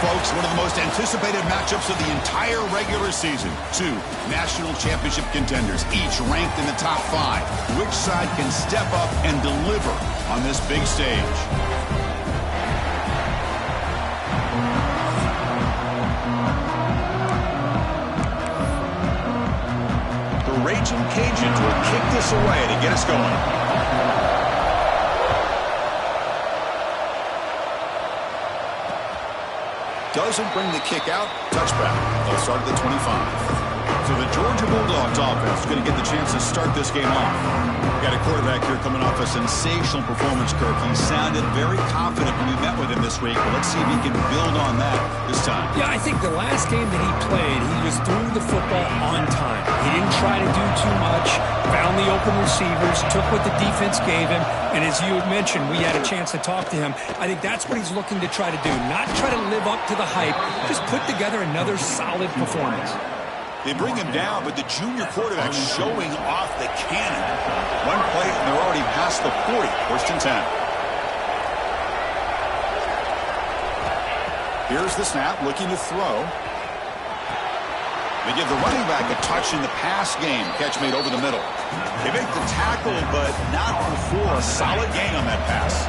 folks, one of the most anticipated matchups of the entire regular season. Two national championship contenders, each ranked in the top 5. Which side can step up and deliver on this big stage? The Raging Cajuns will kick this away to get us going. Doesn't bring the kick out. Touchback. They'll start at the 25. So the Georgia Bulldogs offense is going to get the chance to start this game off. Got a quarterback here coming off a sensational performance, Kirk. He sounded very confident when we met with him this week, but let's see if he can build on that this time. Yeah, I think the last game that he played, he just threw the football on time. He didn't try to do too much, found the open receivers, took what the defense gave him, and as you had mentioned, we had a chance to talk to him. I think that's what he's looking to try to do, not try to live up to the hype, just put together another solid performance. They bring him down, but the junior quarterback showing off the cannon. One play, and they're already past the 40. First and 10. Here's the snap, looking to throw. They give the running back a touch in the pass game. Catch made over the middle. They make the tackle, but not before a solid gain on that pass.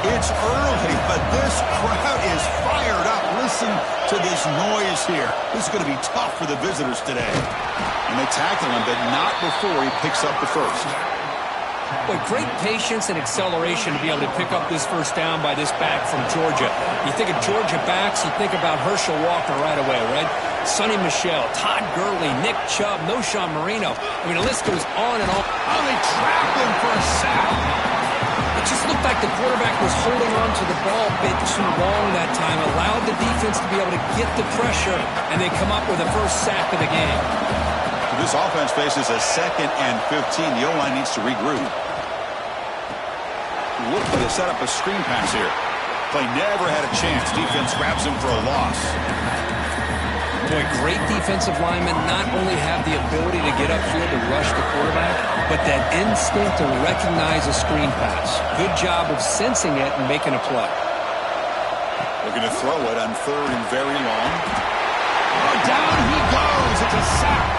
It's early, but this crowd is fired up. Listen to this noise here. This is going to be tough for the visitors today. And they tackle him, but not before he picks up the first. Boy, great patience and acceleration to be able to pick up this first down by this back from Georgia. You think of Georgia backs, you think about Herschel Walker right away, right? Sonny Michel, Todd Gurley, Nick Chubb, Noshawn Marino. I mean, the list goes on and on. Oh, they trapped him for a sack. It just looked like the quarterback was holding on to the ball a bit too long that time, allowed the defense to be able to get the pressure, and they come up with the first sack of the game. This offense faces a 2nd and 15. The O-line needs to regroup. Looking to set up a screen pass here. Play never had a chance. Defense grabs him for a loss. Boy, great defensive linemen not only have the ability to get upfield and rush the quarterback, but that instinct to recognize a screen pass. Good job of sensing it and making a play. Looking to throw it on 3rd and very long. Oh, down he goes. It's a sack.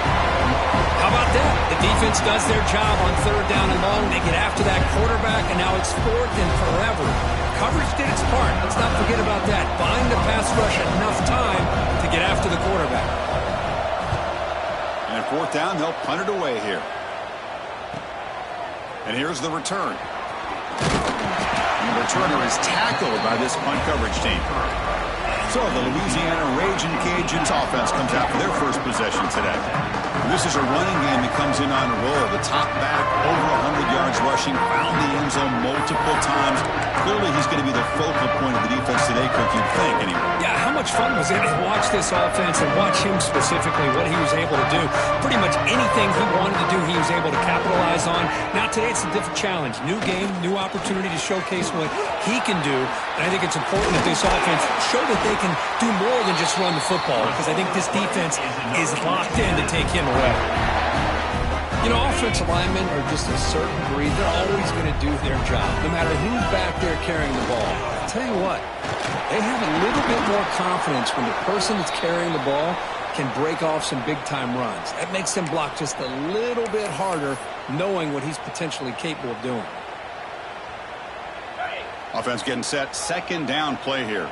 How about that? The defense does their job on 3rd down and long. They get after that quarterback, and now it's 4th and forever. Coverage did its part. Let's not forget about that. Buying the pass rush enough time to get after the quarterback. And at 4th down, they'll punt it away here. And here's the return. The returner is tackled by this punt coverage team. So the Louisiana Raging Cajuns offense comes out for their first possession today. This is a running game that comes in on a roll. The top back, over 100 yards rushing, found the end zone multiple times. Clearly, he's going to be the focal point of the defense today, Kirk, you'd think, anyway. Yeah, how much fun was it to watch this offense and watch him specifically, what he was able to do. Pretty much anything he wanted to do, he was able to capitalize on. Now, today, it's a different challenge. New game, new opportunity to showcase what he can do. And I think it's important that this offense show that they can do more than just run the football, because I think this defense is locked in to take him away. You know, offensive linemen are just a certain breed. They're always going to do their job, no matter who's back there carrying the ball. I'll tell you what, they have a little bit more confidence when the person that's carrying the ball can break off some big-time runs. That makes them block just a little bit harder, knowing what he's potentially capable of doing. Offense getting set. 2nd down play here.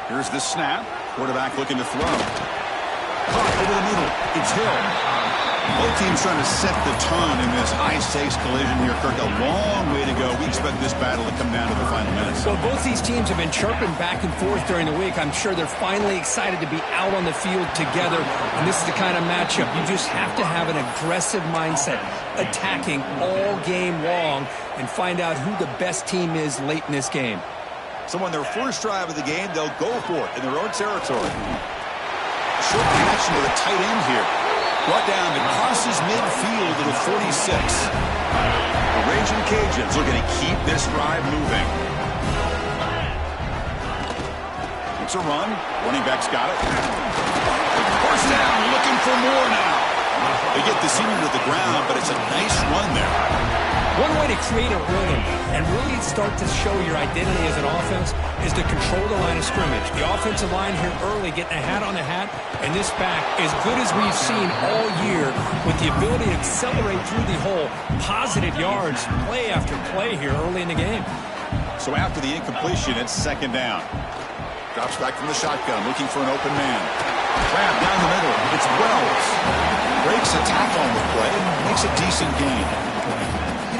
Here's the snap. Quarterback looking to throw. Caught over the middle. It's Hill. Both teams trying to set the tone in this high-stakes collision here, Kirk. A long way to go. We expect this battle to come down to the final minutes. Well, both these teams have been chirping back and forth during the week. I'm sure they're finally excited to be out on the field together. And this is the kind of matchup you just have to have an aggressive mindset, attacking all game long, and find out who the best team is late in this game. So on their first drive of the game, they'll go for it in their own territory. Short connection to the tight end here. Brought down and crosses midfield to the 46. The Raging Cajuns looking to keep this drive moving. It's a run. Running back's got it. First down, looking for more now. They get the senior to the ground, but it's a nice run there. One way to create a rhythm and really start to show your identity as an offense is to control the line of scrimmage. The offensive line here early getting a hat on the hat, and this back, as good as we've seen all year, with the ability to accelerate through the hole, positive yards, play after play here early in the game. So after the incompletion, it's second down. Drops back from the shotgun, looking for an open man. Grab down the middle. It's Wells. Breaks a tackle on the play and makes a decent gain.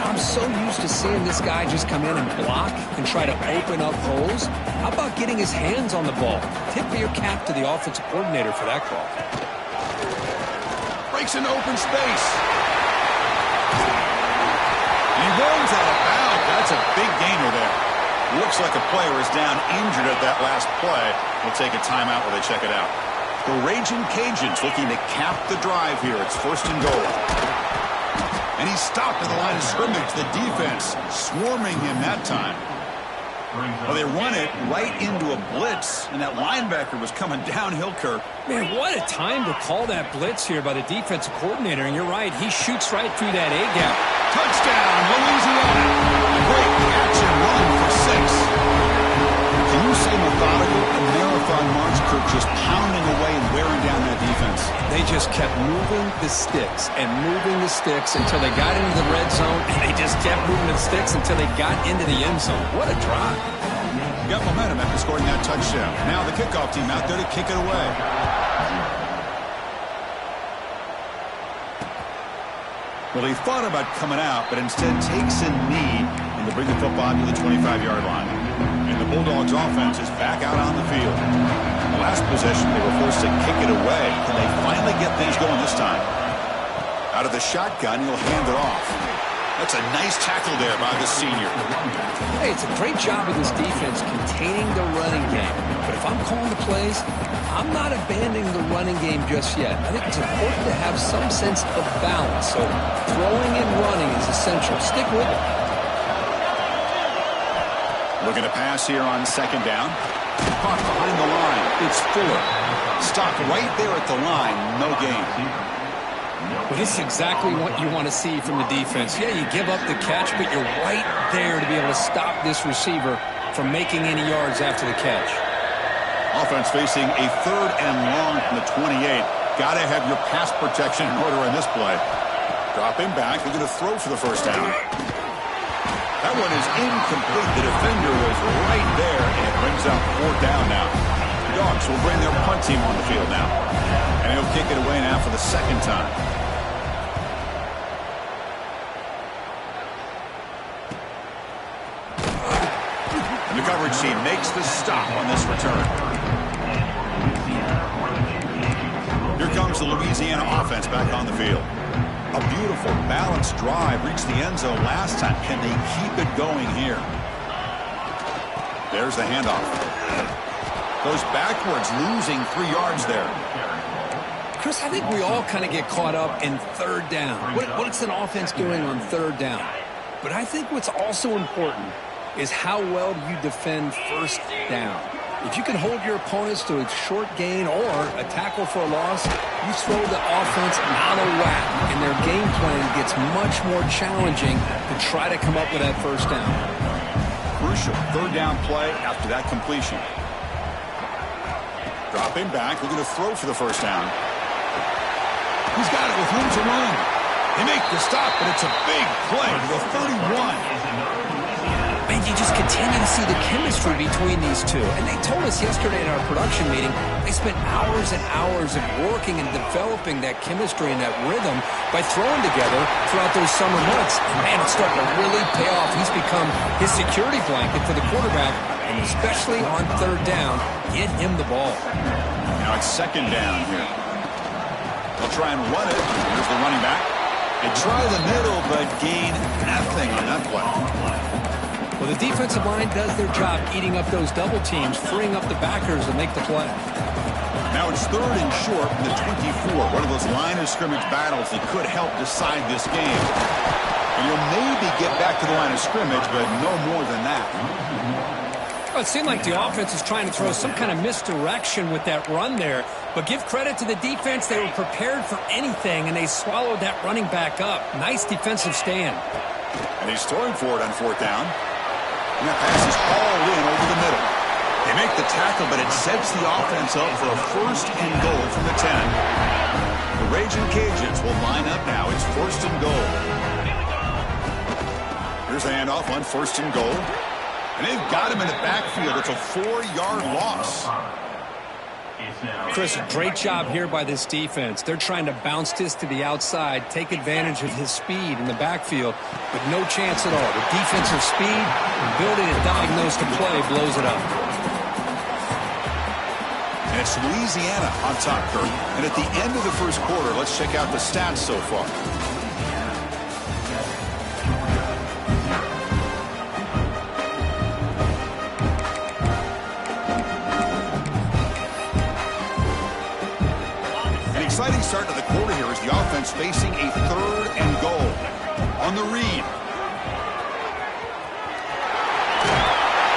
I'm so used to seeing this guy just come in and block and try to open up holes. How about getting his hands on the ball? Tip of your cap to the offensive coordinator for that call. Breaks into open space. And he runs out of bounds. That's a big gainer there. Looks like a player is down injured at that last play. We'll take a timeout while they check it out. The Raging Cajuns looking to cap the drive here. It's first and goal. And he stopped at the line of scrimmage. The defense swarming him that time. Well, they run it right into a blitz, and that linebacker was coming downhill, Kirk. Man, what a time to call that blitz here by the defensive coordinator. And you're right, he shoots right through that A-gap. Touchdown, Louisiana. Great catch and run for 6. Can you say methodical? A marathon march, Kirk, just pounding away and wearing down that defense. They just kept moving the sticks and moving the sticks until they got into the red zone, and they just kept moving the sticks until they got into the end zone. What a drive. Got momentum after scoring that touchdown. Now the kickoff team out there to kick it away. Well, he thought about coming out, but instead takes a knee and to bring the football to the 25-yard line. And the Bulldogs offense is back out on the field. The last possession, they were forced to kick it away. Can they finally get things going this time? Out of the shotgun, he'll hand it off. That's a nice tackle there by the senior. Hey, it's a great job of this defense containing the running game. But if I'm calling the plays, I'm not abandoning the running game just yet. I think it's important to have some sense of balance. So throwing and running is essential. Stick with it. Looking to pass here on second down. Caught behind the line. It's Fuller. Stopped right there at the line. No gain. Well, this is exactly what you want to see from the defense. Yeah, you give up the catch, but you're right there to be able to stop this receiver from making any yards after the catch. Offense facing a third and long from the 28. Got to have your pass protection in order in this play. Dropping back. They're going to throw for the first down. That one is incomplete. The defender was right there, and it brings up fourth down now. The Dogs will bring their punt team on the field now. And he'll kick it away now for the second time. And the coverage team makes the stop on this return. Here comes the Louisiana offense back on the field. A beautiful, balanced drive. Reached the end zone last time. Can they keep it going here? There's the handoff. Goes backwards, losing 3 yards there. Chris, I think we all kind of get caught up in third down. What's an offense doing on third down? But I think what's also important is how well you defend first down. If you can hold your opponents to a short gain or a tackle for a loss, you throw the offense out of whack, and their game plan gets much more challenging to try to come up with that first down. Crucial third down play after that completion. Dropping back, looking to throw for the first down. He's got it with room to run. They make the stop, but it's a big play to the 31. Man, you just continue to see the chemistry between these two. And they told us yesterday in our production meeting, they spent hours and hours of working and developing that chemistry and that rhythm by throwing together throughout those summer months. And man, it's starting to really pay off. He's become his security blanket for the quarterback, and especially on third down, get him the ball. Now it's second down here. They'll try and run it. Here's the running back. They try the middle, but gain nothing on that play. Well, the defensive line does their job eating up those double teams, freeing up the backers to make the play. Now it's third and short from the 24. One of those line of scrimmage battles that could help decide this game. And you'll maybe get back to the line of scrimmage, but no more than that. Well, it seemed like the offense is trying to throw some kind of misdirection with that run there. But give credit to the defense. They were prepared for anything, and they swallowed that running back up. Nice defensive stand. And he's throwing for it on fourth down. And that pass is all in over the middle. They make the tackle, but it sets the offense up for a first and goal from the 10. The Raging Cajuns will line up now. It's first and goal. Here's the handoff on first and goal. And they've got him in the backfield. It's a 4-yard loss. Chris, great job here by this defense. They're trying to bounce this to the outside, take advantage of his speed in the backfield, but no chance at all. The defensive speed, ability to diagnose the play, blows it up. And it's Louisiana on top, Kurt. And at the end of the first quarter, let's check out the stats so far. Exciting start to the quarter here as the offense facing a third and goal. On the read.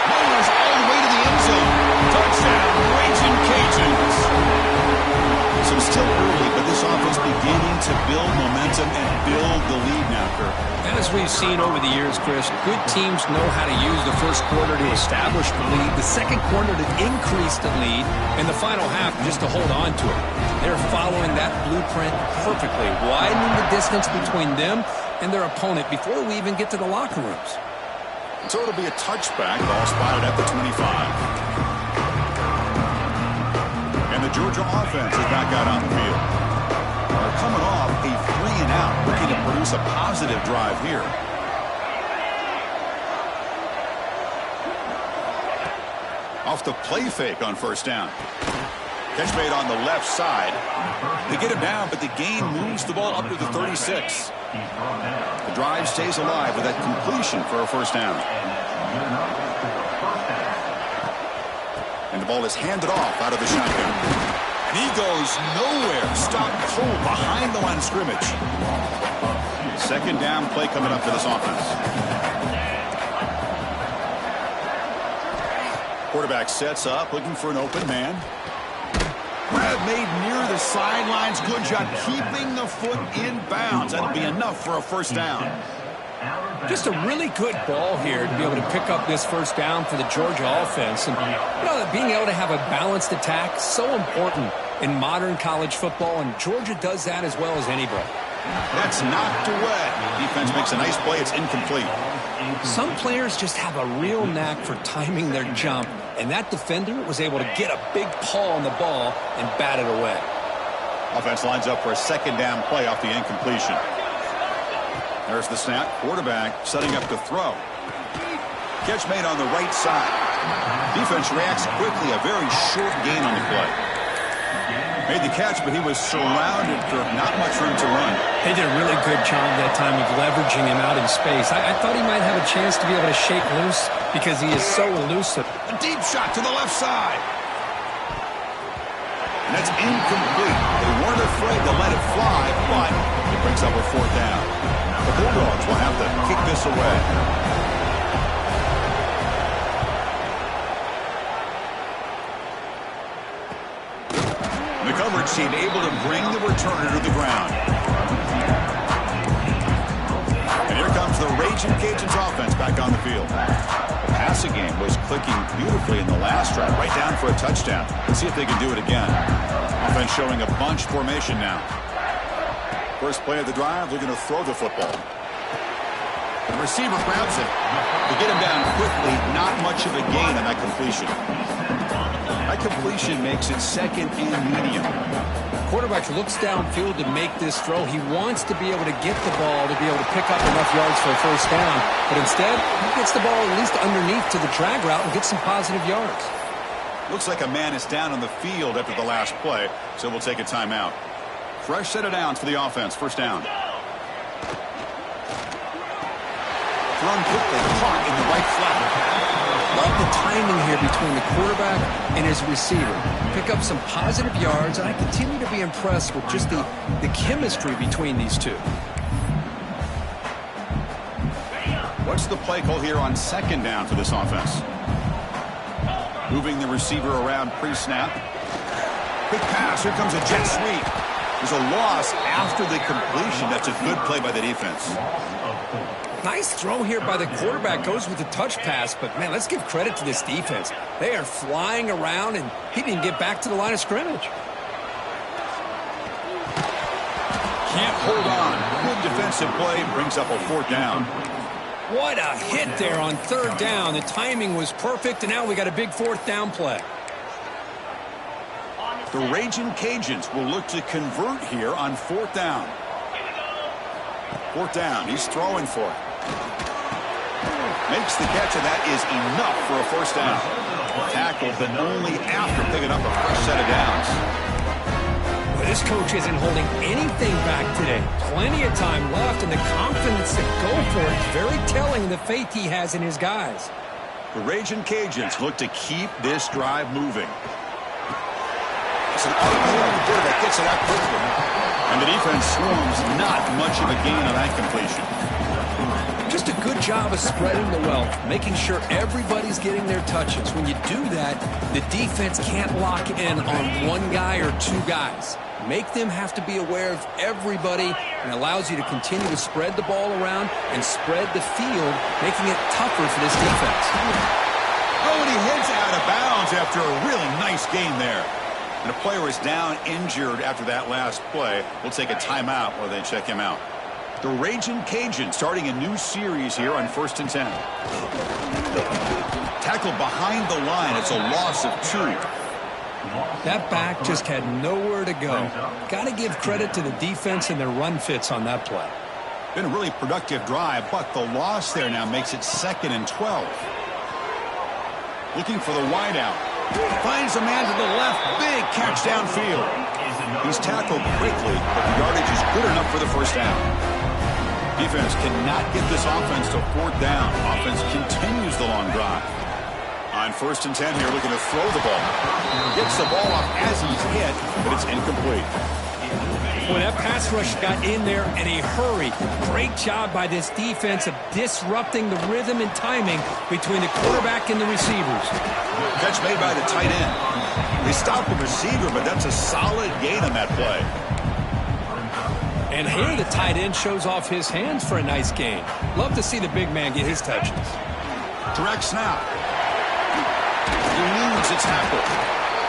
Mowers all the way to the end zone. Touchdown, Raging Cajuns. So still early, but this offense beginning to build momentum and build the lead now, Kurt. As we've seen over the years, Chris, good teams know how to use the first quarter to establish the lead, the second quarter to increase the lead, and the final half just to hold on to it. They're following that blueprint perfectly, widening the distance between them and their opponent before we even get to the locker rooms. So it'll be a touchback, ball spotted at the 25. And the Georgia offense is back out on the field. They're coming off a 3-and-out, looking to produce a positive drive here. Off the play fake on first down. Catch made on the left side. They get him down, but the gain moves the ball up to the 36. The drive stays alive with that completion for a first down. And the ball is handed off out of the shotgun. And he goes nowhere. Stopped cold behind the line of scrimmage. Second down play coming up for this offense. Quarterback sets up, looking for an open man. Grab made near the sidelines. Good job keeping the foot in bounds. That'll be enough for a first down. Just a really good ball here to be able to pick up this first down for the Georgia offense. And being able to have a balanced attack, so important in modern college football, and Georgia does that as well as anybody. That's knocked away. Defense makes a nice play. It's incomplete. Some players just have a real knack for timing their jump, and that defender was able to get a big paw on the ball and bat it away. Offense lines up for a second down play off the incompletion. There's the snap. Quarterback setting up to throw. Catch made on the right side. Defense reacts quickly. A very short gain on the play. Made the catch, but he was surrounded for not much room to run. They did a really good job that time of leveraging him out in space. I thought he might have a chance to be able to shake loose because he is so elusive. A deep shot to the left side. And that's incomplete. They weren't afraid to let it fly, but it brings up a fourth down. The Bulldogs will have to kick this away. The coverage team able to bring the returner to the ground. And here comes the Raging Cajuns offense back on the field. The passing game was clicking beautifully in the last drive, right down for a touchdown. Let's see if they can do it again. Offense showing a bunch formation now. First play of the drive, looking to throw the football. The receiver grabs it. They get him down quickly. Not much of a gain on that completion. That completion makes it second and medium. Quarterback looks downfield to make this throw. He wants to be able to get the ball to be able to pick up enough yards for a first down. But instead, he gets the ball at least underneath to the drag route and gets some positive yards. Looks like a man is down on the field after the last play, so we'll take a timeout. Fresh set of downs for the offense. First down. Thrown quickly, caught in the right flat. Love the timing here between the quarterback and his receiver. Pick up some positive yards, and I continue to be impressed with just the chemistry between these two. What's the play call here on second down for this offense? Moving the receiver around pre-snap. Quick pass. Here comes a jet sweep. There's a loss after the completion. That's a good play by the defense. Nice throw here by the quarterback. Goes with the touch pass, but, man, let's give credit to this defense. They are flying around, and he didn't get back to the line of scrimmage. Can't hold on. Good defensive play. Brings up a 4th down. What a hit there on 3rd down. The timing was perfect, and now we got a big 4th down play. The Raging Cajuns will look to convert here on 4th down. 4th down. He's throwing for it. Makes the catch, and that is enough for a 1st down. Tackle, but only after picking up a fresh set of downs. Well, this coach isn't holding anything back today. Plenty of time left, and the confidence to go for it is very telling of the faith he has in his guys. The Raging Cajuns look to keep this drive moving. It's an opportunity that gets it out quickly. And the defense swarms, not much of a gain on that completion. Just a good job of spreading the wealth, making sure everybody's getting their touches. When you do that, the defense can't lock in on one guy or 2 guys. Make them have to be aware of everybody, and allows you to continue to spread the ball around and spread the field, making it tougher for this defense. Oh, and he heads out of bounds after a really nice game there. And a player is down injured after that last play. We'll take a timeout while they check him out. The Raging Cajuns starting a new series here on 1st and 10. Tackled behind the line. It's a loss of 2. That back just had nowhere to go. Got to give credit to the defense and their run fits on that play. Been a really productive drive, but the loss there now makes it 2nd and 12. Looking for the wideout. Finds a man to the left. Big catch downfield. He's tackled quickly, but the yardage is good enough for the 1st down. Defense cannot get this offense to 4th down. Offense continues the long drive. On 1st and 10 here, looking to throw the ball. Gets the ball off as he's hit, but it's incomplete. When that pass rush got in there in a hurry, great job by this defense of disrupting the rhythm and timing between the quarterback and the receivers. Catch made by the tight end. They stopped the receiver, but that's a solid gain on that play. And here the tight end shows off his hands for a nice gain. Love to see the big man get his touches. Direct snap. Eludes its tackle.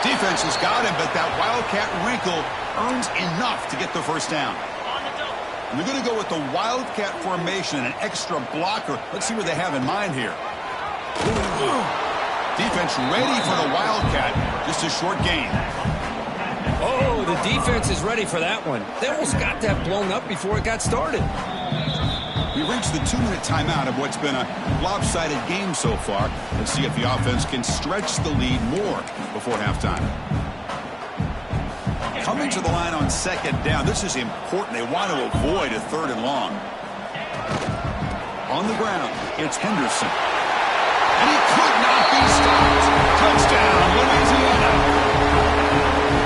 Defense has got him, but that Wildcat wrinkle earns enough to get the 1st down. We're going to go with the Wildcat formation and an extra blocker. Let's see what they have in mind here. Defense ready for the Wildcat. Just a short gain. Oh, the defense is ready for that one. They almost got that blown up before it got started. We reached the 2-minute timeout of what's been a lopsided game so far. Let's see if the offense can stretch the lead more before halftime. Coming to the line on 2nd down. This is important. They want to avoid a 3rd and long. On the ground, it's Henderson. And he could not be stopped. Touchdown, Louisiana.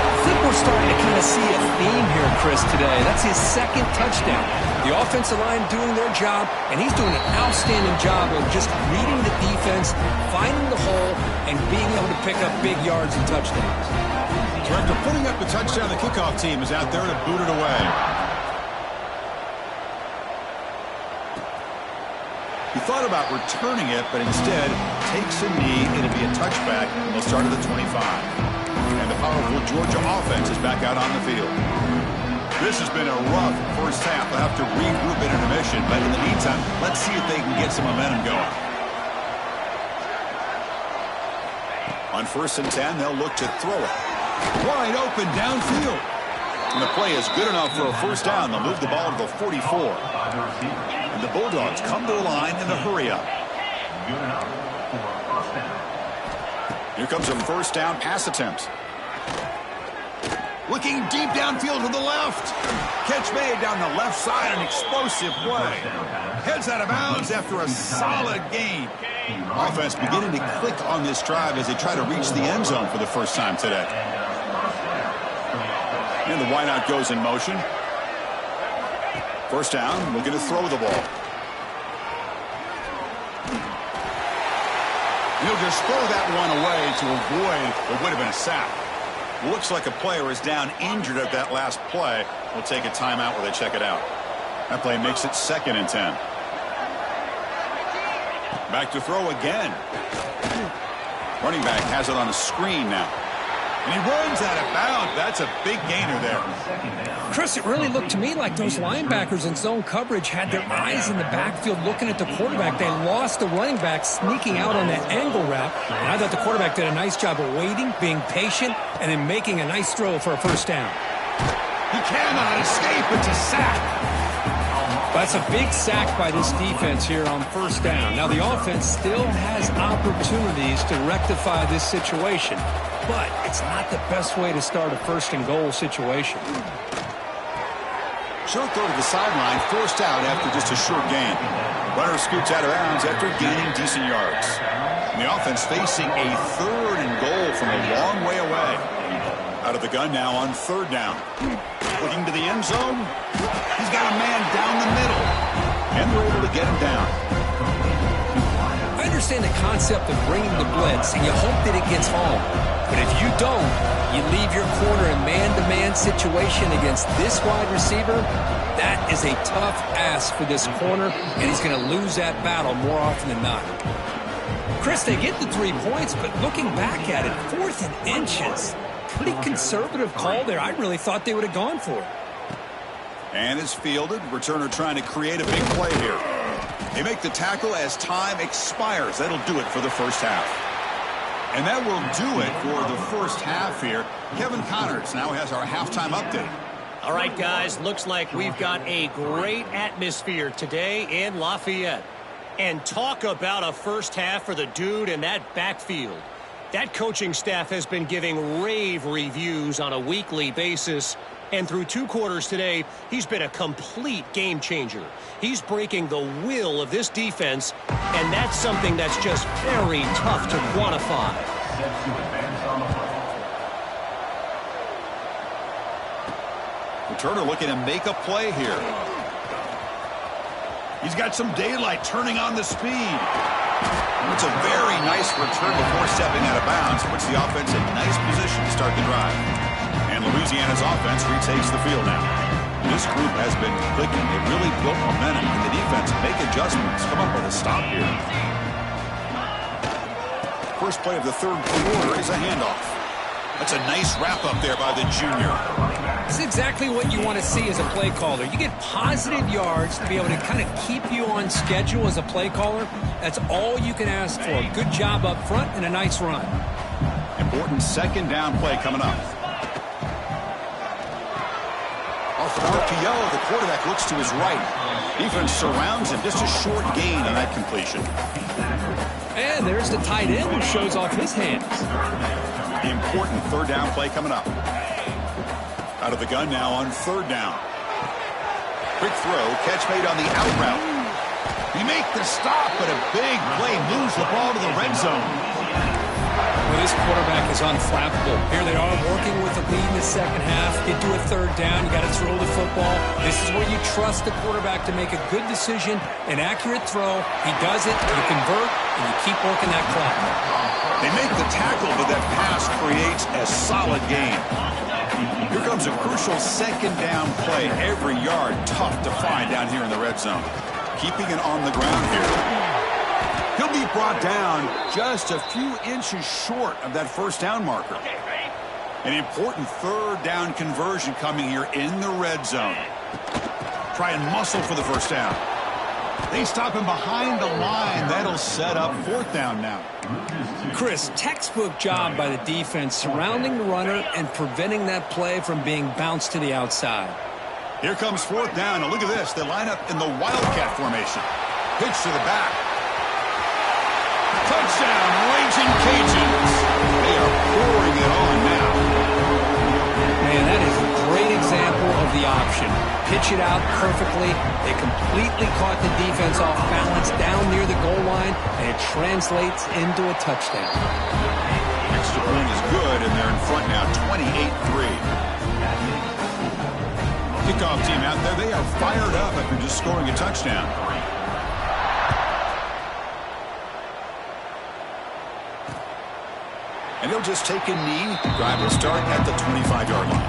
I think we're starting to kind of see a theme here, Chris, today. That's his 2nd touchdown. The offensive line doing their job, and he's doing an outstanding job of just reading the defense, finding the hole, and being able to pick up big yards and touchdowns. So after putting up the touchdown, the kickoff team is out there to boot it away. He thought about returning it, but instead takes a knee. It'll be a touchback. They'll start at the 25. And the powerful Georgia offense is back out on the field. This has been a rough 1st half. They'll have to regroup at intermission, but in the meantime, let's see if they can get some momentum going. On 1st and 10, they'll look to throw it. Wide open downfield. And the play is good enough for a 1st down. They'll move the ball to the 44. And the Bulldogs come to the line in a hurry-up. Here comes a 1st down pass attempt. Looking deep downfield to the left. Catch made down the left side, an explosive play. Heads out of bounds after a solid gain. Offense beginning to click on this drive as they try to reach the end zone for the 1st time today. And the wideout goes in motion. 1st down, looking to throw the ball. He'll just throw that one away to avoid what would have been a sack. Looks like a player is down injured at that last play. We'll take a timeout while they check it out. That play makes it 2nd and 10. Back to throw again. Running back has it on a screen now. And he runs out of bounds. That's a big gainer there. Chris, it really looked to me like those linebackers in zone coverage had their eyes in the backfield looking at the quarterback. They lost the running back sneaking out on that angle route. And I thought the quarterback did a nice job of waiting, being patient, and then making a nice throw for a first down. He cannot escape. It's a sack. That's a big sack by this defense here on first down. Now, the offense still has opportunities to rectify this situation, but it's not the best way to start a first-and-goal situation. Short throw to the sideline, forced out after just a short gain. Runner scoots out of bounds after gaining decent yards. And the offense facing a 3rd and goal from a long way away. Out of the gun now on 3rd down. Looking to the end zone. He's got a man down the middle. And they're able to get him down. I understand the concept of bringing the blitz, and you hope that it gets home. But if you don't, you leave your corner in man-to-man situation against this wide receiver. That is a tough ask for this corner, and he's going to lose that battle more often than not. Chris, they get the 3 points, but looking back at it, 4th and inches. Pretty conservative call there. I really thought they would have gone for it. And it's fielded. Returner trying to create a big play here. They make the tackle as time expires. That'll do it for the first half. And that will do it for the first half here. Kevin Connors now has our halftime update. All right, guys, looks like we've got a great atmosphere today in Lafayette. And talk about a first half for the dude in that backfield. That coaching staff has been giving rave reviews on a weekly basis. And through 2 quarters today, he's been a complete game changer. He's breaking the will of this defense, and that's something that's just very tough to quantify. Returner looking to make a play here. He's got some daylight turning on the speed. It's a very nice return before stepping out of bounds. Puts the offense in nice position to start the drive. And Louisiana's offense retakes the field now. This group has been clicking. They really built momentum. And the defense make adjustments. Come up with a stop here. First play of the 3rd quarter is a handoff. That's a nice wrap-up there by the junior. This is exactly what you want to see as a play caller. You get positive yards to be able to kind of keep you on schedule as a play caller. That's all you can ask for. Good job up front and a nice run. Important 2nd down play coming up. Off RPO, the quarterback looks to his right. Defense surrounds him. Just a short gain on that completion. And there's the tight end who shows off his hands. The important 3rd down play coming up. Out of the gun now on 3rd down. Quick throw, catch made on the out route. He make the stop, but a big play moves the ball to the red zone. Well, this quarterback is unflappable. Here they are working with the lead in the 2nd half. Get to a 3rd down. You got to throw the football. This is where you trust the quarterback to make a good decision, an accurate throw. He does it, you convert, and you keep working that clock. They make the tackle, but that pass creates a solid gain. Here comes a crucial 2nd down play. Every yard tough to find down here in the red zone. Keeping it on the ground here. He'll be brought down just a few inches short of that 1st down marker. An important 3rd down conversion coming here in the red zone. Try and muscle for the 1st down. They stop him behind the line. That'll set up 4th down now. Chris, textbook job by the defense surrounding the runner and preventing that play from being bounced to the outside. Here comes 4th down, and look at this. They line up in the Wildcat formation. Pitch to the back. Touchdown, Raging Cajuns. They are pouring it on now. Man, that is a great example of the option. Pitch it out perfectly. They completely caught the defense off balance down near the goal line, and it translates into a touchdown. Extra point is good, and they're in front now, 28-3. Kickoff team out there, they are fired up after just scoring a touchdown. And he'll just take a knee. Drive will start at the 25-yard line.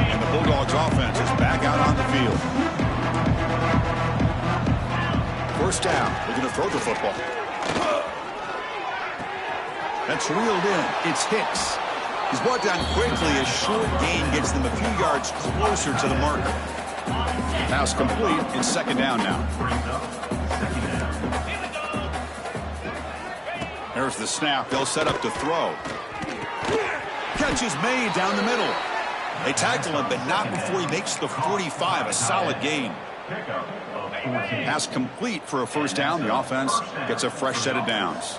And the Bulldogs offense is back out on the field. First down. Looking to throw the football. That's reeled in. It's Hicks. He's brought down quickly. A short gain gets them a few yards closer to the marker. Pass complete. It's second down now. There's the snap. They'll set up to throw. Catch is made down the middle. They tackle him, but not before he makes the 45. A solid gain. Pass complete for a first down. The offense gets a fresh set of downs.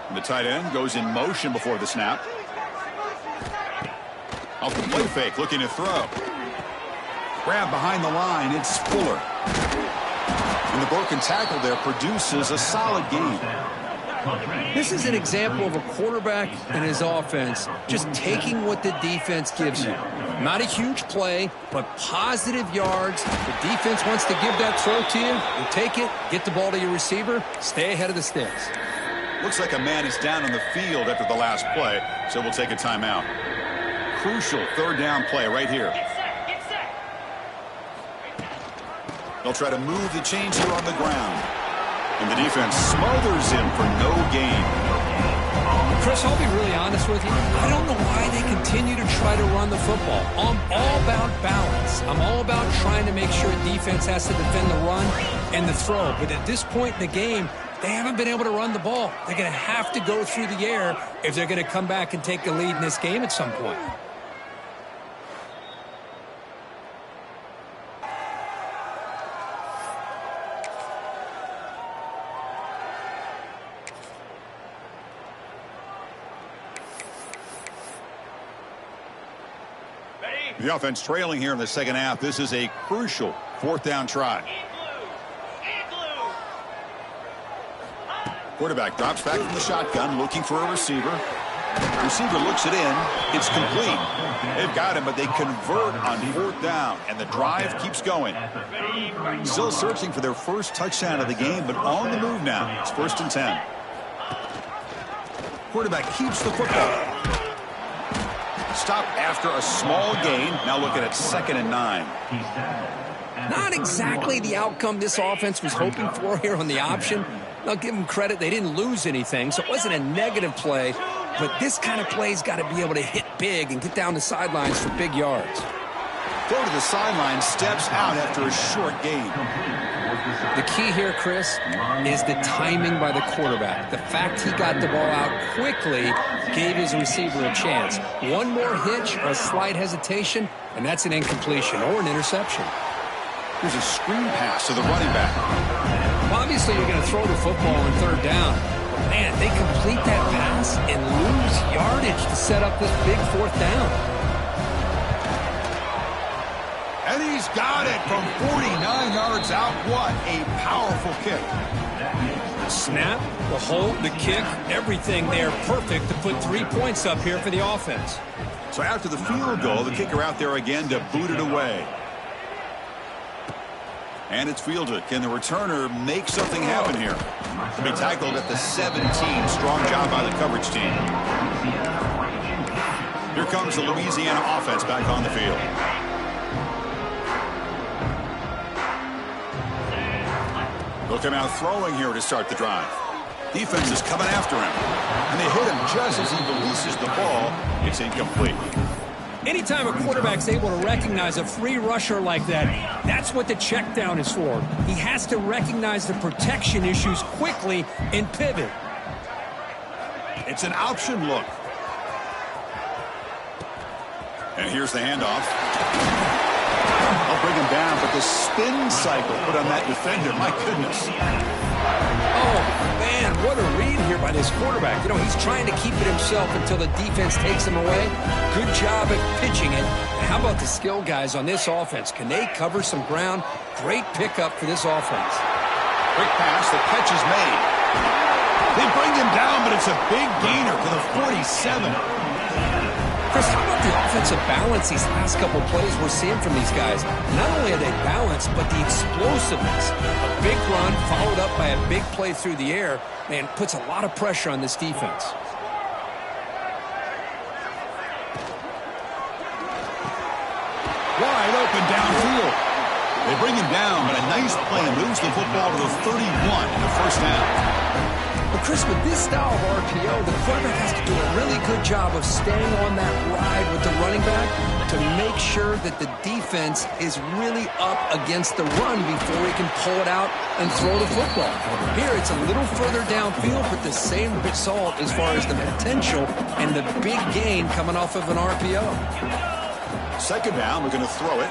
And the tight end goes in motion before the snap. Off the play fake, looking to throw. Grab behind the line. It's Fuller. And the broken tackle there produces a solid gain. This is an example of a quarterback and his offense just taking what the defense gives you. Not a huge play, but positive yards. The defense wants to give that throw to you. You take it, get the ball to your receiver, stay ahead of the sticks. Looks like a man is down on the field after the last play, so we'll take a timeout. Crucial third down play right here. They'll try to move the chains here on the ground. And the defense smothers him for no gain. Chris, I'll be really honest with you. I don't know why they continue to try to run the football. I'm all about balance. I'm all about trying to make sure defense has to defend the run and the throw. But at this point in the game, they haven't been able to run the ball. They're going to have to go through the air if they're going to come back and take the lead in this game at some point. The offense trailing here in the second half. This is a crucial fourth down try. Quarterback drops back from the shotgun, looking for a receiver. Receiver looks it in. It's complete. They've got him, but they convert on fourth down, and the drive keeps going. Still searching for their first touchdown of the game, but on the move now. It's 1st and 10. Quarterback keeps the football. Stop after a small gain. Now looking at 2nd and 9. Not exactly the outcome this offense was hoping for here on the option. I'll give them credit. They didn't lose anything, so it wasn't a negative play. But this kind of play's got to be able to hit big and get down the sidelines for big yards. Go to the sideline, steps out after a short gain. The key here, Chris, is the timing by the quarterback. The fact he got the ball out quickly gave his receiver a chance. One more hitch or a slight hesitation, and that's an incompletion or an interception. There's a screen pass to the running back. Well, obviously, you're going to throw the football on third down. But man, they complete that pass and lose yardage to set up this big fourth down. And he's got it from 49 yards out. What a powerful kick. The snap, the hold, the kick, everything there perfect to put 3 points up here for the offense. So after the field goal, the kicker out there again to boot it away. And it's fielded. Can the returner make something happen here? To be tackled at the 17. Strong job by the coverage team. Here comes the Louisiana offense back on the field. They'll come out throwing here to start the drive. Defense is coming after him. And they hit him just as he releases the ball. It's incomplete. Anytime a quarterback's able to recognize a free rusher like that, that's what the check down is for. He has to recognize the protection issues quickly and pivot. It's an option look. And here's the handoff. I'll bring him down, but the spin cycle put on that defender, my goodness. Oh, man, what a read here by this quarterback. You know, he's trying to keep it himself until the defense takes him away. Good job at pitching it. How about the skill guys on this offense? Can they cover some ground? Great pickup for this offense. Quick pass, the catch is made. They bring him down, but it's a big gainer to the 47. Chris, how about the offensive balance these last couple plays we're seeing from these guys? Not only are they balanced, but the explosiveness. A big run followed up by a big play through the air, man, puts a lot of pressure on this defense. Wide open downfield. They bring him down, but a nice play moves the football to the 31 in the first down. Well, Chris, with this style of RPO, the quarterback has to do a really good job of staying on that ride with the running back to make sure that the defense is really up against the run before he can pull it out and throw the football. Here, it's a little further downfield, but the same result as far as the potential and the big gain coming off of an RPO. Second down, we're going to throw it.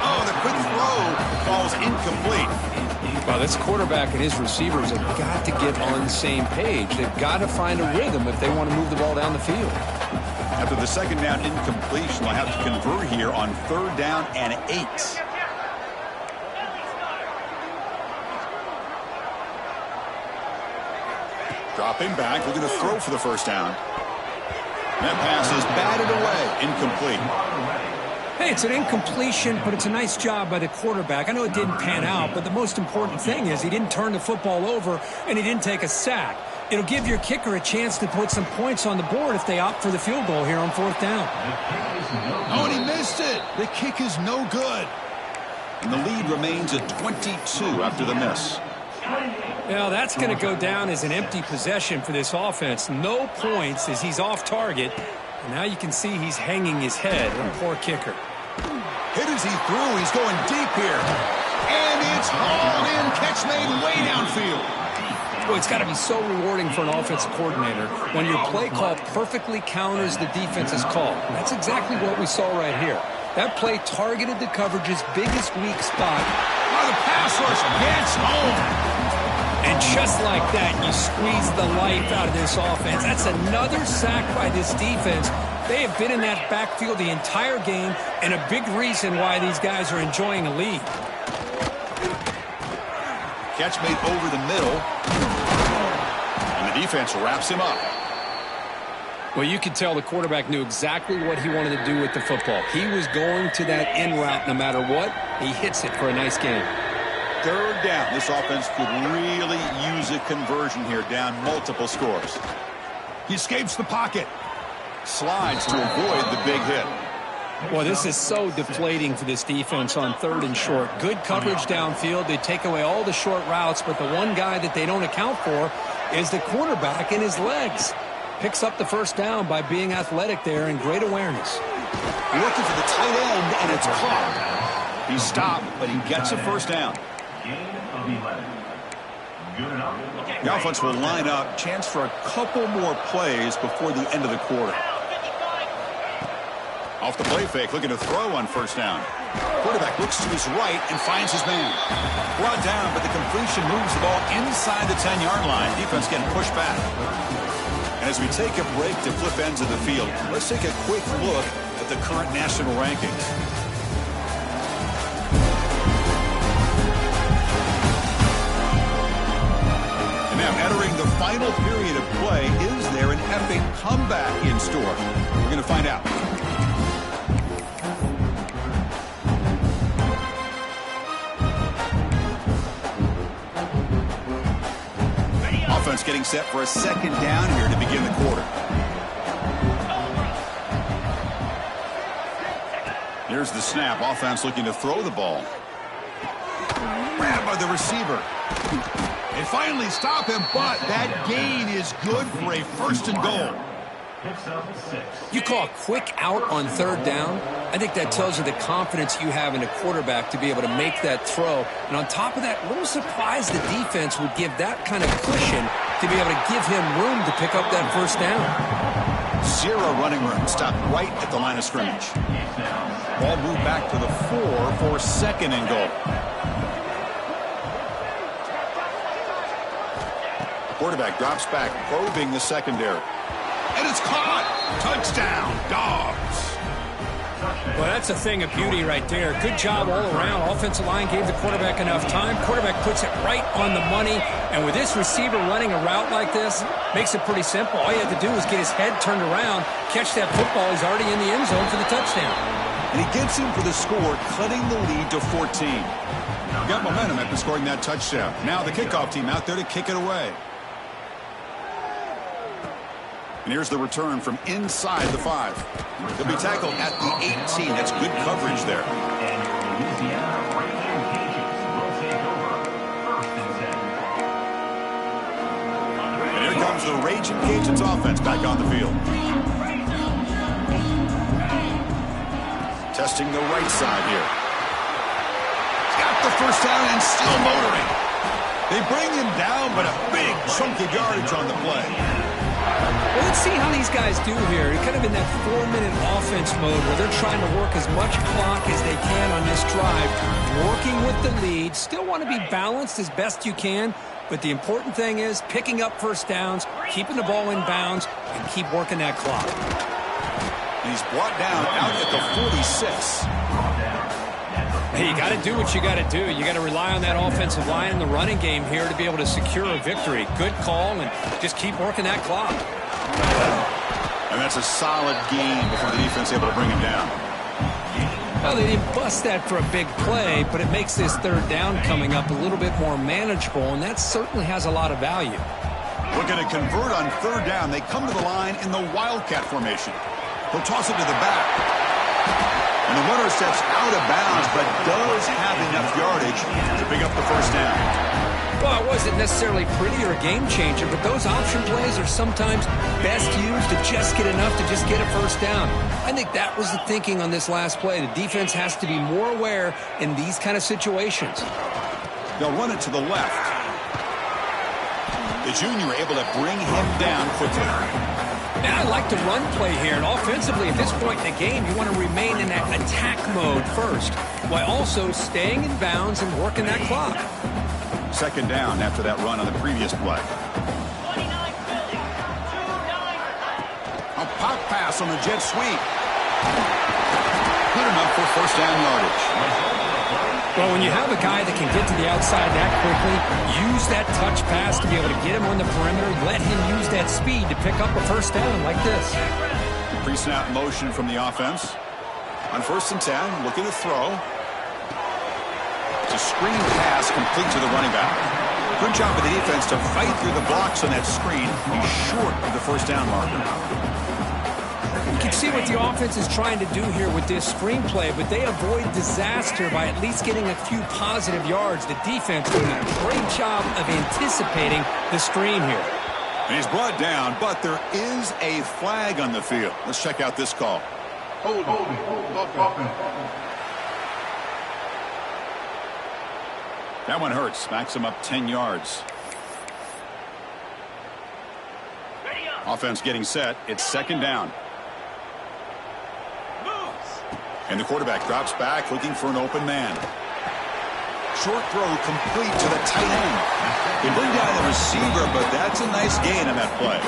Oh, the quick throw falls incomplete. Well, this quarterback and his receivers have got to get on the same page. They've got to find a rhythm if they want to move the ball down the field. After the second down incompletion, they'll have to convert here on third down and 8. Dropping back, looking to throw for the first down. That pass is batted away, incomplete. Hey, it's an incompletion, but it's a nice job by the quarterback. I know it didn't pan out, but the most important thing is he didn't turn the football over and he didn't take a sack. It'll give your kicker a chance to put some points on the board if they opt for the field goal here on fourth down. Oh, and he missed it. The kick is no good. And the lead remains at 22 after the miss. Well, that's going to go down as an empty possession for this offense. No points as he's off target. And now you can see he's hanging his head. Poor kicker. Hit as he threw. He's going deep here. And it's hauled in. Catch made way downfield. Well, it's got to be so rewarding for an offensive coordinator when your play call perfectly counters the defense's call. And that's exactly what we saw right here. That play targeted the coverage's biggest weak spot. Oh, the pass rush gets home. And just like that, you squeeze the life out of this offense. That's another sack by this defense. They have been in that backfield the entire game, and a big reason why these guys are enjoying a lead. Catch made over the middle. And the defense wraps him up. Well, you could tell the quarterback knew exactly what he wanted to do with the football. He was going to that in route no matter what. He hits it for a nice game. Third down. This offense could really use a conversion here, down multiple scores. He escapes the pocket. Slides to avoid the big hit. Well, this is so deflating for this defense on third and short. Good coverage downfield. They take away all the short routes, but the one guy that they don't account for is the quarterback and his legs. Picks up the first down by being athletic there and great awareness. Looking for the tight end, and it's caught. He stopped, but he gets a first down. The offense will line up. Chance for a couple more plays before the end of the quarter. Off the play fake, looking to throw on first down. Quarterback looks to his right and finds his man. Brought down, but the completion moves the ball inside the 10-yard line. Defense getting pushed back. And as we take a break to flip ends of the field, let's take a quick look at the current national rankings. Now entering the final period of play, is there an epic comeback in store? We're going to find out. Offense getting set for a second down here to begin the quarter. Here's the snap. Offense looking to throw the ball. Grabbed by the receiver. They finally stop him, but that gain is good for a first and goal. You call a quick out on third down. I think that tells you the confidence you have in a quarterback to be able to make that throw. And on top of that, a little surprised the defense would give that kind of cushion to be able to give him room to pick up that first down. Zero running room. Stopped right at the line of scrimmage. Ball moved back to the 4 for second and goal. Quarterback drops back, probing the secondary. And it's caught. Touchdown, Dogs. Well, that's a thing of beauty right there. Good job all around. Offensive line gave the quarterback enough time. Quarterback puts it right on the money. And with this receiver running a route like this, makes it pretty simple. All you have to do is get his head turned around, catch that football. He's already in the end zone for the touchdown. And he gets him for the score, cutting the lead to 14. Got momentum after scoring that touchdown. Now the kickoff team out there to kick it away. And here's the return from inside the 5. He'll be tackled at the 18. That's good coverage there. And here comes the Raging Cajuns offense back on the field. Testing the right side here. Got the first down and still motoring. They bring him down, but a big chunk of yardage on the play. Well, let's see how these guys do here. They're kind of in that 4-minute offense mode where they're trying to work as much clock as they can on this drive, working with the lead. Still want to be balanced as best you can, but the important thing is picking up first downs, keeping the ball in bounds, and keep working that clock. He's brought down out at the 46. Hey, you got to do what you got to do. You got to rely on that offensive line in the running game here to be able to secure a victory. Good call, and just keep working that clock. And that's a solid gain before the defense able to bring him down. Well, they didn't bust that for a big play, but it makes this third down coming up a little bit more manageable, and that certainly has a lot of value. Looking to convert on third down. They come to the line in the Wildcat formation. He'll toss it to the back. And the runner steps out of bounds, but does have enough yardage to pick up the first down. Well, it wasn't necessarily pretty or a game changer, but those option plays are sometimes best used to just get enough to just get a first down. I think that was the thinking on this last play. The defense has to be more aware in these kind of situations. They'll run it to the left. The junior able to bring him down quickly. Now, I like the run play here, and offensively at this point in the game, you want to remain in that attack mode first, while also staying in bounds and working that clock. Second down after that run on the previous play. A pop pass on the jet sweep. Good enough for first down yardage. Well, when you have a guy that can get to the outside that quickly, use that touch pass to be able to get him on the perimeter, let him use that speed to pick up a first down like this. Pre-snap motion from the offense. On 1st and 10, looking to throw. It's a screen pass complete to the running back. Good job of the defense to fight through the blocks on that screen. He's short of the first down marker. You can see what the offense is trying to do here with this screenplay, but they avoid disaster by at least getting a few positive yards. The defense doing a great job of anticipating the screen here. And he's brought down, but there is a flag on the field. Let's check out this call. Hold. That one hurts. Smacks him up 10 yards. Offense getting set. It's second down. And the quarterback drops back looking for an open man. Short throw complete to the tight end. They bring down the receiver, but that's a nice gain on that play.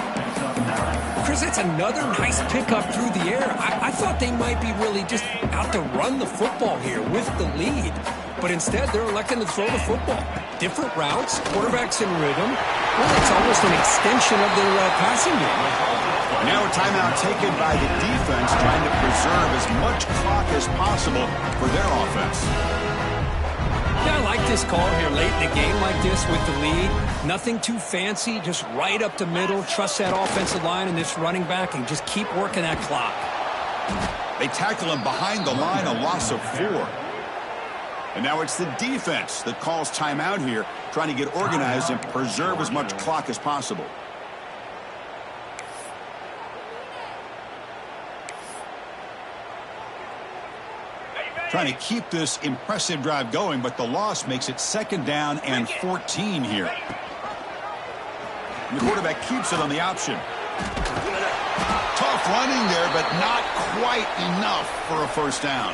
Chris, that's another nice pickup through the air. I thought they might be really just out to run the football here with the lead. But instead, they're electing to throw the football. Different routes, quarterbacks in rhythm. Well, it's almost an extension of their passing game. Now a timeout taken by the defense, trying to preserve as much clock as possible for their offense. Yeah, I like this call here late in the game like this with the lead. Nothing too fancy, just right up the middle. Trust that offensive line and this running back and just keep working that clock. They tackle him behind the line, a loss of 4. And now it's the defense that calls timeout here, trying to get organized and preserve as much clock as possible. Trying to keep this impressive drive going, but the loss makes it second down and 14 here. And the quarterback keeps it on the option. Tough running there, but not quite enough for a first down.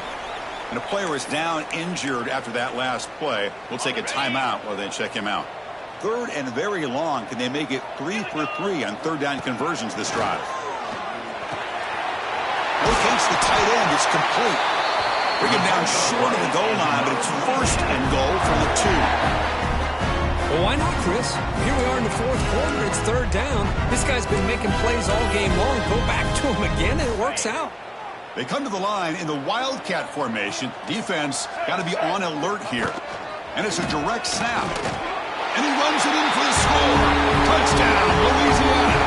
And a player is down injured after that last play. We'll take a timeout while they check him out. Third and very long. Can they make it 3 for 3 on third down conversions this drive? Locates the tight end. It's complete. Bring him down short of the goal line, but it's first and goal from the 2. Well, why not, Chris? Here we are in the fourth quarter. It's third down. This guy's been making plays all game long. Go back to him again, and it works out. They come to the line in the Wildcat formation. Defense got to be on alert here. And it's a direct snap. And he runs it in for the score. Touchdown, Louisiana.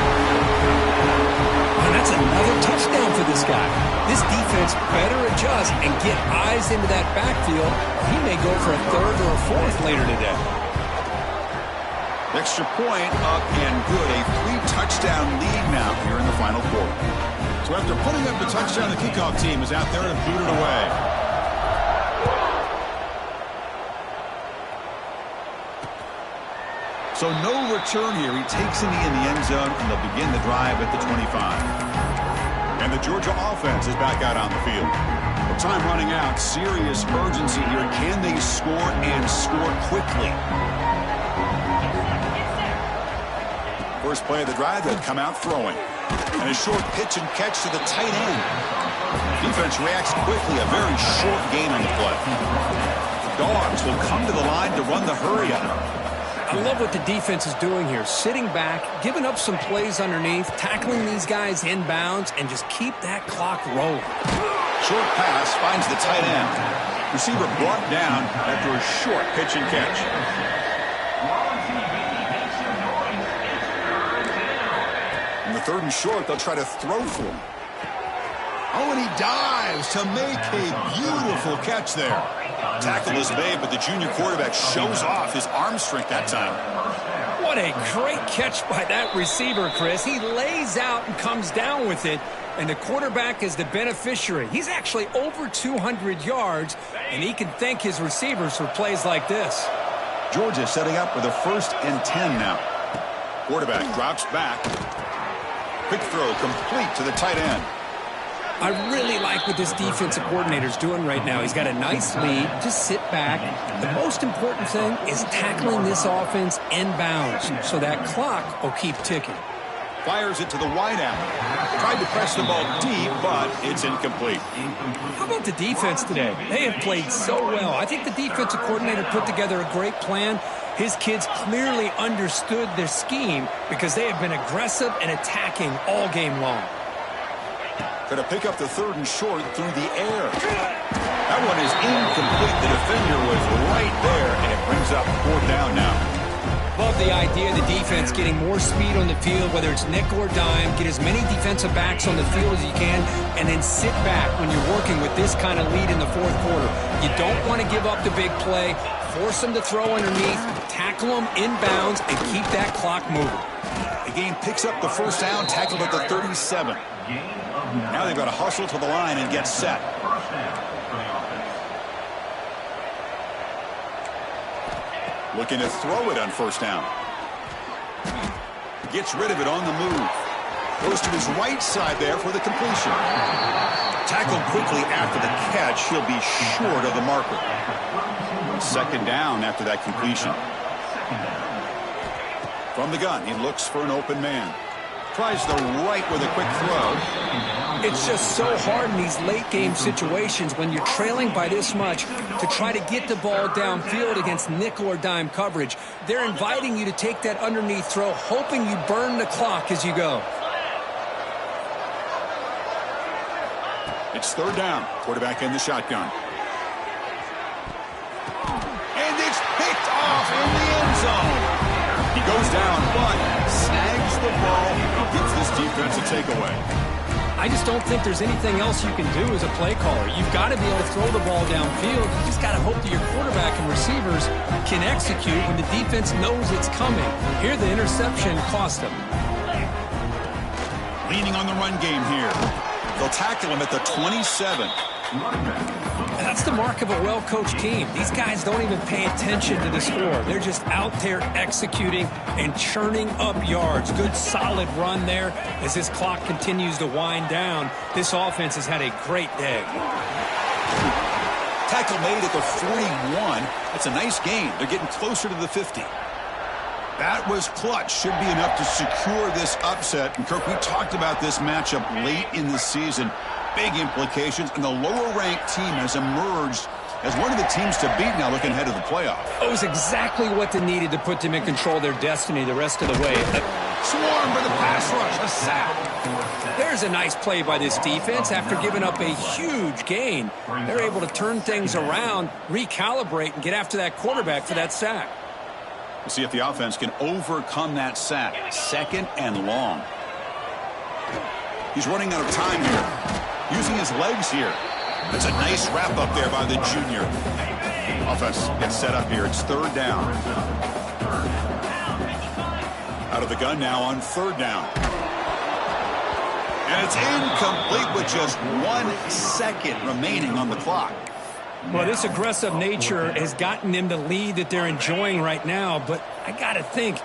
And that's another touchdown for this guy. This defense better adjust and get eyes into that backfield. He may go for a third or a fourth later today. Extra point up and good. A 3-touchdown lead now here in the final quarter. So after putting up the touchdown, the kickoff team is out there to boot it away. So no return here. He takes it in the end zone, and they'll begin the drive at the 25. And the Georgia offense is back out on the field. With time running out, serious urgency here. Can they score and score quickly? First play of the drive, they'll come out throwing. And a short pitch and catch to the tight end. Defense reacts quickly. A very short gain on the play. Dogs will come to the line to run the hurry up. I love what the defense is doing here. Sitting back, giving up some plays underneath, tackling these guys inbounds, and just keep that clock rolling. Short pass finds the tight end. Receiver brought down after a short pitch and catch. In the third and short, they'll try to throw for him. Oh, and he dives to make a beautiful catch there. Tackle is made, but the junior quarterback shows off his arm strength that time. What a great catch by that receiver, Chris. He lays out and comes down with it, and the quarterback is the beneficiary. He's actually over 200 yards, and he can thank his receivers for plays like this. Georgia setting up with a 1st and 10 now. Quarterback drops back. Quick throw complete to the tight end. I really like what this defensive coordinator is doing right now. He's got a nice lead. Just sit back. The most important thing is tackling this offense inbounds so that clock will keep ticking. Fires it to the wideout. Tried to press the ball deep, but it's incomplete. How about the defense today? They have played so well. I think the defensive coordinator put together a great plan. His kids clearly understood their scheme because they have been aggressive and attacking all game long. Going to pick up the 3rd and short through the air. That one is incomplete. The defender was right there, and it brings up 4th down now. Love the idea of the defense getting more speed on the field, whether it's nickel or dime. Get as many defensive backs on the field as you can, and then sit back when you're working with this kind of lead in the fourth quarter. You don't want to give up the big play. Force them to throw underneath, tackle them inbounds, and keep that clock moving. The game picks up the 1st down, tackled at the 37. Now they've got to hustle to the line and get set. Looking to throw it on 1st down. Gets rid of it on the move. Goes to his right side there for the completion. Tackled quickly after the catch. He'll be short of the marker. 2nd down after that completion. From the gun, he looks for an open man. Tries the right with a quick throw. It's just so hard in these late-game situations when you're trailing by this much to try to get the ball downfield against nickel or dime coverage. They're inviting you to take that underneath throw, hoping you burn the clock as you go. It's 3rd down. Quarterback in the shotgun. And it's picked off in the end zone. He goes down, but snags the ball. Gives this defense a takeaway. I just don't think there's anything else you can do as a play caller. You've got to be able to throw the ball downfield. You just got to hope that your quarterback and receivers can execute when the defense knows it's coming. Here, the interception cost them. Leaning on the run game here. They'll tackle him at the 27. And that's the mark of a well-coached team. These guys don't even pay attention to the score. They're just out there executing and churning up yards. Good, solid run there as this clock continues to wind down. This offense has had a great day. Tackle made at the 41. That's a nice gain. They're getting closer to the 50. That was clutch. Should be enough to secure this upset. And, Kirk, we talked about this matchup late in the season. big implications, and the lower-ranked team has emerged as one of the teams to beat now looking ahead of the playoff. It was exactly what they needed to put them in control of their destiny the rest of the way. Swarm for the pass rush, a sack. There's a nice play by this defense. After giving up a huge gain, they're able to turn things around, recalibrate, and get after that quarterback for that sack. We'll see if the offense can overcome that sack. 2nd and long. He's running out of time here. Using his legs here. That's a nice wrap up there by the junior. Offense gets set up here. It's 3rd down. Out of the gun now on 3rd down. And it's incomplete with just 1 second remaining on the clock. Well, this aggressive nature has gotten them the lead that they're enjoying right now, but I got to think,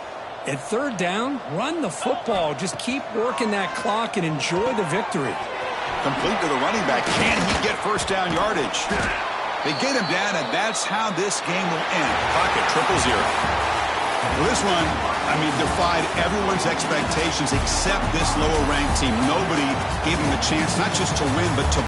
at 3rd down, run the football. Just keep working that clock and enjoy the victory. Complete to the running back. Can he get 1st down yardage? They get him down, and that's how this game will end. Pocket 0-0. Well, this one, defied everyone's expectations except this lower-ranked team. Nobody gave him a chance not just to win, but to